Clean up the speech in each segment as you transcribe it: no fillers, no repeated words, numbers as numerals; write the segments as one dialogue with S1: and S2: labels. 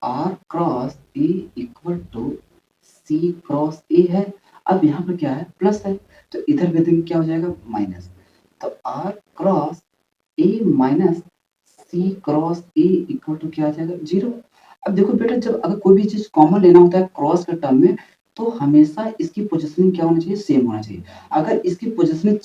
S1: Are cross A equal to C cross A है। अब यहाँ पर क्या है, प्लस है, तो इधर भी देंगे क्या हो जाएगा, माइनस। तो R cross A minus C cross A equal to क्या आ जाएगा, 0। अब देखो बेटा, जब अगर कोई भी चीज कॉमन लेना होता है क्रॉस के टर्म में, तो हमेशा इसकी पोजीशनिंग क्या होना चाहिए, सेम होना चाहिए। अगर इसकी पोजीशनिंग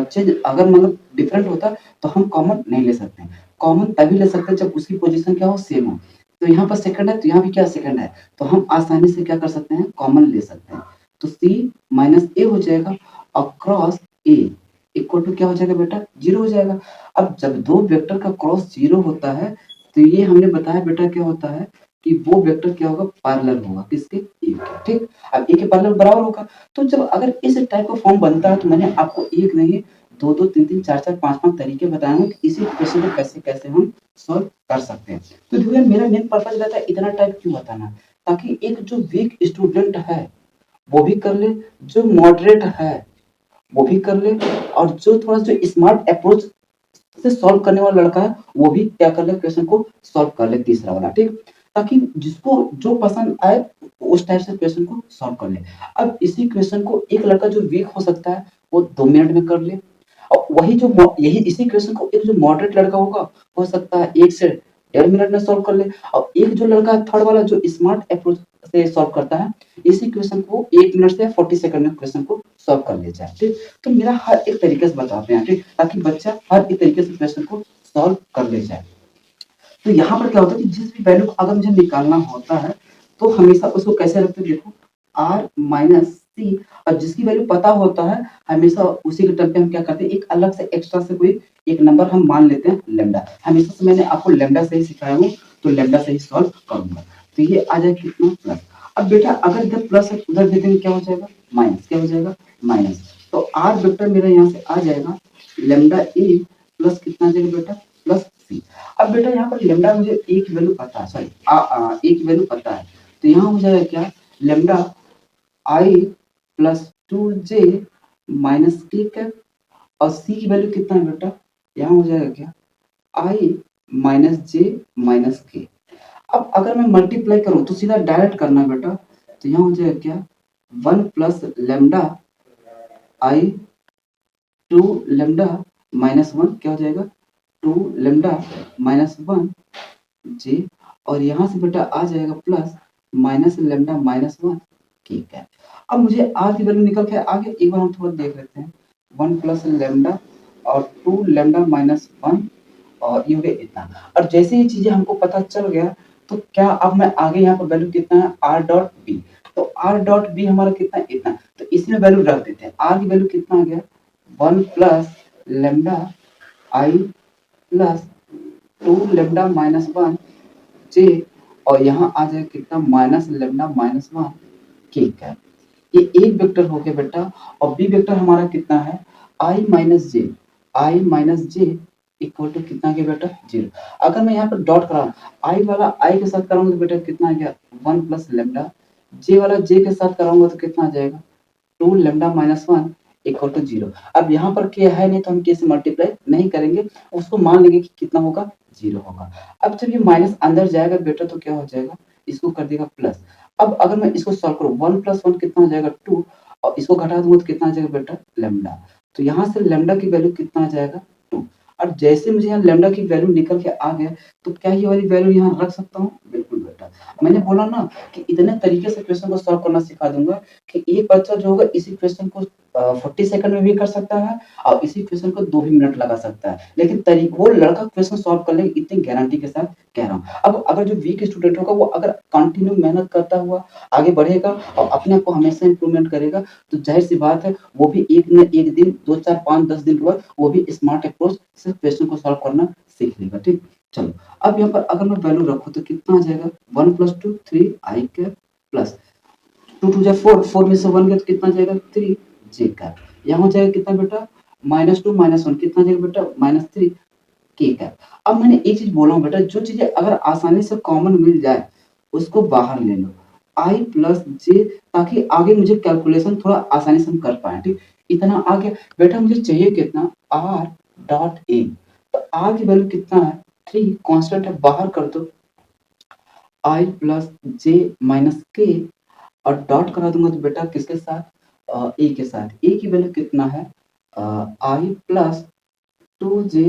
S1: चेंज अगर मतलब डिफरेंट होता, तो हम कॉमन नहीं ले सकते। कॉमन तभी ले सकते हैं जब उसकी पोजीशन क्या हो, सेम हो। तो यहाँ पर सेकंड है, तो यहाँ भी क्या सेकंड है, तो हम आसानी से क्या कर सकते हैं, कॉमन ले सकते हैं। तो सी माइनस ए हो जाएगा और क्रॉस ए इक्वल टू क्या हो जाएगा बेटा, 0 हो जाएगा। अब जब दो वेक्टर का क्रॉस 0 होता है, तो ये हमने बताया बेटा क्या होता है कि वो वेक्टर क्या होगा, पैरेलल होगा किसके, ए के। ठीक, अब ए के पैरेलल बराबर होगा। तो जब अगर इस टाइप का फॉर्म बनता है, तो मैंने आपको एक नहीं दो दो तीन तीन चार चार पांच पांच तरीके बताए हैं कि इसी क्वेश्चन को कैसे कैसे हम सॉल्व कर सकते हैं। तो देखिए, मेरा मेन पर्पज रहता है इतना टाइप क्यों बताना, ताकि एक जो वीक स्टूडेंट है वो भी कर ले, जो मॉडरेट है वो भी कर ले, और जो थोड़ा जो स्मार्ट अप्रोच से सॉल्व करने वाला लड़का है वो भी क्या कर ले, क्वेश्चन को सॉल्व कर ले, तीसरा वाला। ठीक, ताकि जिसको जो पसंद आए उस टाइप से क्वेश्चन को सॉल्व कर ले। अब इसी क्वेश्चन को एक लड़का जो वीक हो सकता है वो 2 मिनट में कर ले, और वही जो यही इसी क्वेश्चन को एक जो मॉडरेट लड़का होगा हो सकता है 1 से 1.5 मिनट में सॉल्व कर ले, और एक जो लड़का है थर्ड वाला जो स्मार्ट अप्रोच से सॉल्व करता है, इसी क्वेश्चन को 1 मिनट से 40 सेकंड में क्वेश्चन को सॉल्व कर ले जाए। ठीक, तो मेरा हर एक तरीके से बताते हैं, ठीक, ताकि बच्चा हर एक तरीके से क्वेश्चन को सॉल्व कर ले जाए। तो यहाँ पर क्या होता है कि जिस भी वैल्यू को अगर मुझे निकालना होता है, तो हमेशा उसको कैसे रखते हैं, देखो आर माइनस सी, और जिसकी वैल्यू पता होता है हमेशा उसी के टर्म पे हम क्या करते हैं, एक अलग से एक्स्ट्रा से कोई एक नंबर हम मान लेते हैं लेमडा। हमेशा से मैंने आपको लेमडा से ही सिखाया हूँ, तो लेमडा से ही सॉल्व करूंगा। तो ये आ जाएगा कितना, प्लस। अब बेटा अगर इधर प्लस है उधर दे देंगे क्या हो जाएगा, माइनस। क्या हो जाएगा, माइनस। तो आर वेक्टर मेरा यहाँ से आ जाएगा लेमडा ए प्लस कितना आ जाएगा बेटा, प्लस सी। अब बेटा यहाँ पर लेमडा मुझे ए की वैल्यू पता है, सॉरी ए की वैल्यू पता है, तो यहाँ हो जाएगा क्या, lambda I plus 2 J minus के कैप, और सी की वैल्यू कितना है बेटा, यहाँ हो जाएगा क्या, आई माइनस जे माइनस के। अब अगर मैं मल्टीप्लाई करूं तो सीधा डायरेक्ट करना है बेटा, तो यहाँ हो जाएगा क्या, 1 plus lambda I 2 lambda minus 1 क्या हो जाएगा, 2 लेमडा माइनस 1 जे, और यहाँ से बेटा आ जाएगा प्लस माइनस लेमडा माइनस 1। ठीक है, अब मुझे आर की वैल्यू निकल के आ गया, एक बार हम थोड़ा देख लेते हैं। 1 प्लस लेमडा और 2 लेमडा माइनस 1, और ये हो गया इतना। और जैसे ये चीजें हमको पता चल गया, तो क्या अब मैं आगे यहाँ पर वैल्यू कितना है, आर डॉट बी। तो आर डॉट बी हमारा कितना है, इतना। तो इसमें वैल्यू रख देते हैं, आर की वैल्यू कितना आ गया, 1 plus lambda I plus 2 lambda minus 1 जे, और यहाँ आ जाएगा कितना, माइनस लेमडा माइनस 1। ठीक है, ये एक वेक्टर हो गया बेटा, और बी वेक्टर हमारा कितना है, आई माइनस जे इक्वल टू कितना गया बेटा, 0। अगर मैं यहाँ पर डॉट कराऊं, आई वाला आई के साथ कराऊंगा तो बेटा कितना आ गया, 1 प्लस लेमडा, जे वाला जे के साथ कराऊंगा तो कितना आ जाएगा, 2 लेमडा माइनस 1 इक्वल टू 0। अब यहाँ पर के है नहीं, तो हम के से मल्टीप्लाई नहीं करेंगे, उसको मान लेंगे कि कितना होगा, 0 होगा। अब जब ये माइनस अंदर जाएगा बेटा, तो क्या हो जाएगा, इसको कर देगा प्लस। अब अगर मैं इसको सॉल्व करूँ, 1 प्लस 1 कितना हो जाएगा, 2, और इसको घटा दूंगा तो कितना आ जाएगा बेटा, लेमडा। तो यहाँ से लेमडा की वैल्यू कितना आ जाएगा, 2। और जैसे मुझे यहाँ लेमडा की वैल्यू निकल के आ गया, तो क्या ये वाली वैल्यू यहाँ रख सकता हूँ, बिल्कुल बेटा। मैंने बोला ना कि इतने तरीके से क्वेश्चन को सॉल्व करना सिखा दूंगा कि एक बच्चा जो होगा इसी क्वेश्चन को 40 सेकंड में भी कर सकता है, और इसी क्वेश्चन को 2 ही मिनट लगा सकता है, लेकिन वो लड़का क्वेश्चन सॉल्व कर लेगा, इतनी गारंटी के साथ कह रहा हूँ। अब अगर जो वीक स्टूडेंट होगा वो अगर कंटिन्यू मेहनत करता हुआ आगे बढ़ेगा और अपने आप को हमेशा इंप्रूवमेंट करेगा, तो जाहिर सी बात है वो भी एक न एक दिन, 2 4 5 10 दिन के बाद वो भी स्मार्ट अप्रोच से क्वेश्चन को सॉल्व करना सीख लेगा। ठीक, चलो अब यहाँ पर अगर मैं वैल्यू रखूँ तो कितना आ जाएगा, 1 + 2 3 आई कैप प्लस 2 × 2 = 4, 4 में से 1 गया तो कितना आ जाएगा, 3 जे कैप। यहाँ हो जाएगा कितना बेटा, -2 -1 कितना आ जाएगा बेटा, -3 के कैप। अब मैंने एक चीज बोला हूँ बेटा, जो चीजें अगर आसानी से कॉमन मिल जाए उसको बाहर ले लो, आई प्लस जे, ताकि आगे मुझे कैलकुलेशन थोड़ा आसानी से हम कर पाए। ठीक, इतना आ गया बेटा, मुझे चाहिए कितना, आर डॉट ए। तो आर की वैल्यू कितना है, 3, कांस्टेंट है, बाहर कर दो। आई प्लस जे माइनस के और डॉट करा दूंगा तो बेटा किसके साथ, ए के साथ। ए की वैल्यू कितना है, आई प्लस 2j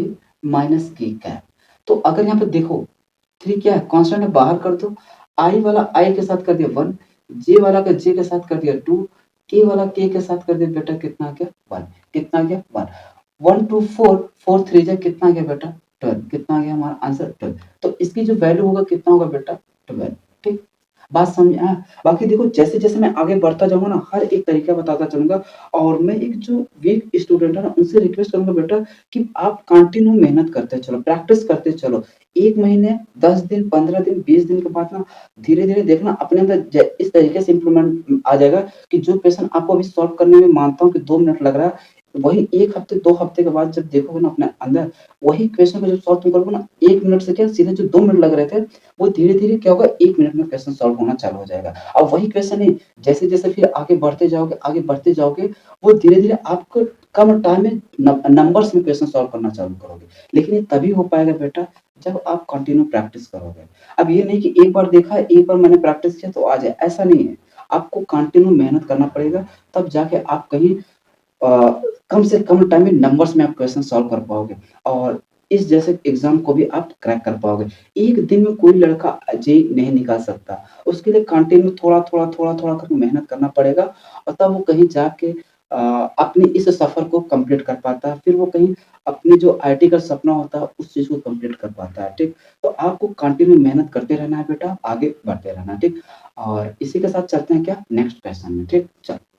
S1: माइनस के कैप। तो अगर यहाँ पे देखो 3 क्या है, कांस्टेंट है, बाहर कर दो। आई वाला आई के साथ कर दिया 1, जे वाला का जे के साथ कर दिया 2, के वाला के साथ कर दिया बेटा कितना आ गया 1, कितना आ गया 1, 1 2 4, 4 3 जा कितना आ गया बेटा 12, कितना आ गया हमारा आंसर 12। तो इसकी जो वैल्यू होगा कितना होगा बेटा 12। ठीक, बात समझ आया? बाकी देखो जैसे-जैसे मैं आगे बढ़ता जाऊँगा ना, हर एक तरीका बताता चलूँगा और मैं एक जो वीक स्टूडेंट है ना, उनसे रिक्वेस्ट करूँगा बेटा कि आप कंटिन्यू मेहनत करते चलो, प्रैक्टिस करते चलो। 1 महीने, 10 दिन, 15 दिन, 20 दिन के बाद ना धीरे-धीरे देखना अपने अंदर इस तरीके से इम्प्रूवमेंट आ जाएगा कि जो क्वेश्चन आपको अभी सॉल्व करने में मानता हूँ कि 2 मिनट लग रहा है, वही 1 हफ्ते, 2 हफ्ते के बाद जब देखोगे ना अपने अंदर, वही क्वेश्चन को जब सॉल्व तुम करोगे ना, 1 मिनट से क्या सीधे जो 2 मिनट लग रहे थे, वो धीरे-धीरे क्या होगा 1 मिनट में क्वेश्चन सॉल्व होना चालू हो जाएगा। और वही क्वेश्चन ही जैसे-जैसे फिर आगे बढ़ते जाओगे, वो धीरे-धीरे आपको कम टाइम में नंबर्स में क्वेश्चन सॉल्व करना चालू करोगे। लेकिन ये तभी हो पाएगा बेटा जब आप कंटिन्यू प्रैक्टिस करोगे। अब ये नहीं कि एक बार देखा, एक बार मैंने प्रैक्टिस किया तो आ जाए, ऐसा नहीं है। आपको कंटिन्यू मेहनत करना पड़ेगा, तब जाके आप कहीं कम से कम टाइम में नंबर्स में आप क्वेश्चन सॉल्व कर पाओगे और इस जैसे एग्ज़ाम को भी आप क्रैक कर पाओगे। एक दिन में कोई लड़का जेईई नहीं निकाल सकता। उसके लिए कंटिन्यू थोड़ा-थोड़ा, थोड़ा-थोड़ा करके मेहनत करना पड़ेगा और तब वो कहीं जाके अपने इस सफ़र को कंप्लीट कर पाता है। फिर वो कहीं अपनी जो आईआईटी का सपना होता है, उस चीज़ को कंप्लीट कर पाता है, ठीक? तो आपको कंटिन्यू मेहनत करते रहना है बेटा, आगे बढ़ते रहना है, ठीक? और इसी के साथ चलते हैं क्या नेक्स्ट क्वेश्चन में, ठीक? चलो।